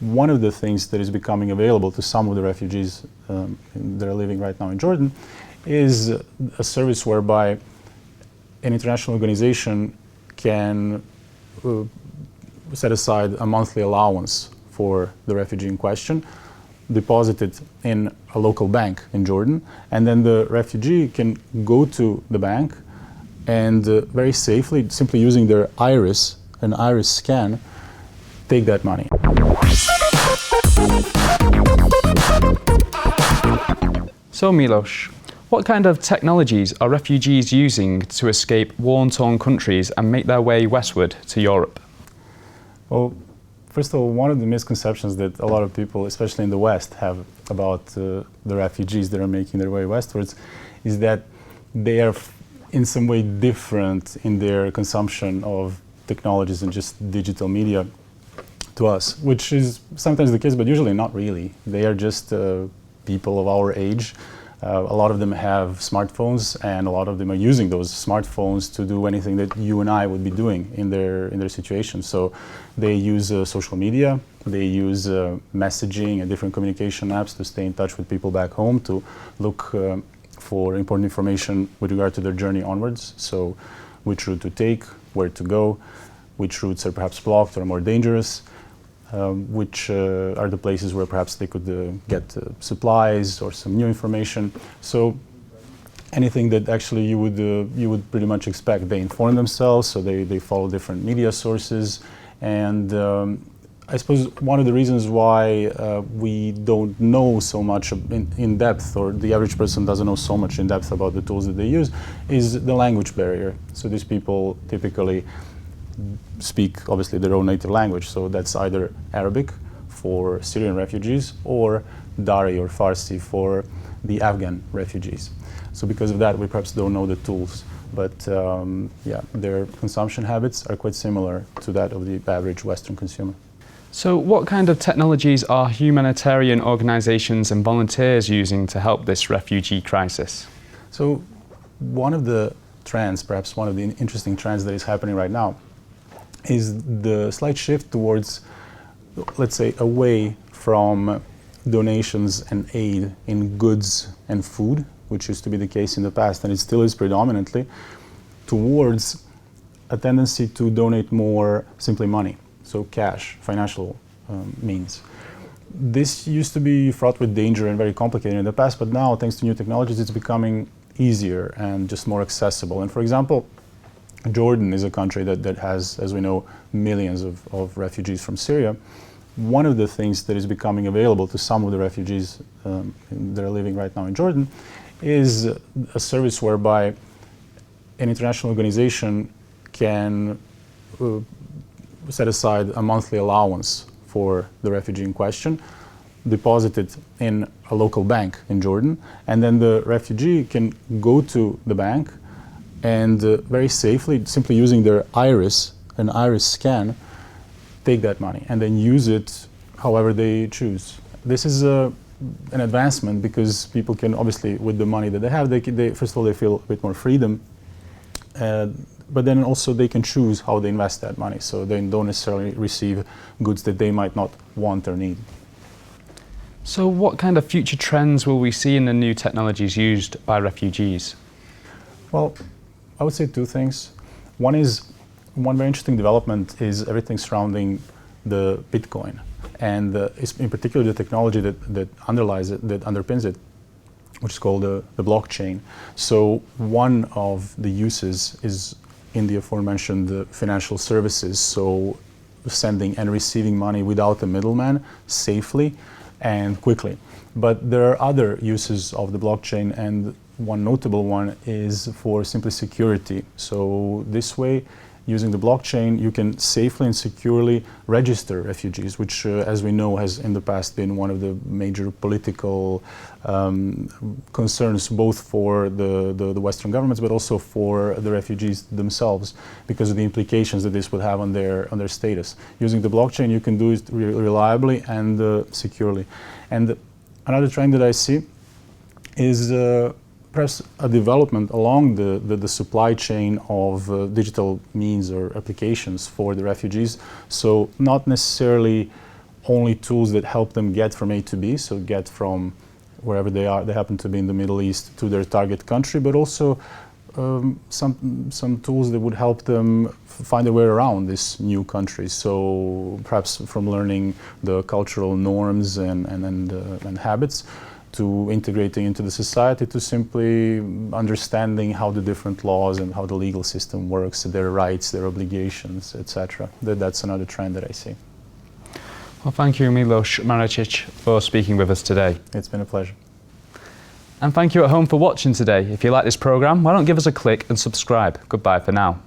one of the things that is becoming available to some of the refugees that are living right now in Jordan is a service whereby an international organization can set aside a monthly allowance for the refugee in question, deposit it in a local bank in Jordan, and then the refugee can go to the bank and very safely, simply using their iris, an iris scan, take that money. So Milos, what kind of technologies are refugees using to escape war-torn countries and make their way westward to Europe? Well, first of all, one of the misconceptions that a lot of people, especially in the West, have about the refugees that are making their way westwards is that they are in some way different in their consumption of technologies and just digital media to us, which is sometimes the case, but usually not really. They are just people of our age. A lot of them have smartphones, and a lot of them are using those smartphones to do anything that you and I would be doing in their situation. So they use social media, they use messaging and different communication apps to stay in touch with people back home, to look for important information with regard to their journey onwards. So which route to take, where to go, which routes are perhaps blocked or more dangerous, which are the places where perhaps they could get supplies or some new information. So anything that actually you would pretty much expect. They inform themselves, so they follow different media sources. And I suppose one of the reasons why we don't know so much in depth, or the average person doesn't know so much in depth about the tools that they use, is the language barrier. So these people typically speak obviously their own native language, so that's either Arabic for Syrian refugees or Dari or Farsi for the Afghan refugees. So because of that, we perhaps don't know the tools, but yeah, their consumption habits are quite similar to that of the average Western consumer. So what kind of technologies are humanitarian organizations and volunteers using to help this refugee crisis? So one of the trends, perhaps one of the interesting trends that is happening right now, is the slight shift towards, let's say, away from donations and aid in goods and food, which used to be the case in the past, and it still is predominantly, towards a tendency to donate more simply money, so cash, financial means. This used to be fraught with danger and very complicated in the past, but now, thanks to new technologies, it's becoming easier and just more accessible. And for example, Jordan is a country that has, as we know, millions of refugees from Syria. One of the things that is becoming available to some of the refugees that are living right now in Jordan is a service whereby an international organization can set aside a monthly allowance for the refugee in question, deposit it in a local bank in Jordan, and then the refugee can go to the bank and very safely, simply using their iris, an iris scan, take that money and then use it however they choose. This is an advancement because people can obviously, with the money that they have, first of all, they feel a bit more freedom, but then also they can choose how they invest that money, so they don't necessarily receive goods that they might not want or need. So what kind of future trends will we see in the new technologies used by refugees? Well, I would say two things. One very interesting development is everything surrounding the Bitcoin, and in particular the technology that underlies it, that underpins it, which is called the blockchain. So one of the uses is in the aforementioned financial services, so sending and receiving money without a middleman, safely and quickly. But there are other uses of the blockchain, and one notable one is for simply security. So this way, using the blockchain, you can safely and securely register refugees, which, as we know, has in the past been one of the major political concerns, both for the Western governments, but also for the refugees themselves, because of the implications that this would have on their status. Using the blockchain, you can do it reliably and securely. And another trend that I see is perhaps a development along the supply chain of digital means or applications for the refugees. So not necessarily only tools that help them get from A to B, so get from wherever they are, they happen to be in the Middle East, to their target country, but also some tools that would help them find a way around this new country. So perhaps from learning the cultural norms and habits, to integrating into the society, to simply understanding how the different laws and how the legal system works, their rights, their obligations, etc. That's another trend that I see. Well, thank you, Milos Maricic, for speaking with us today. It's been a pleasure. And thank you at home for watching today. If you like this programme, why don't give us a click and subscribe. Goodbye for now.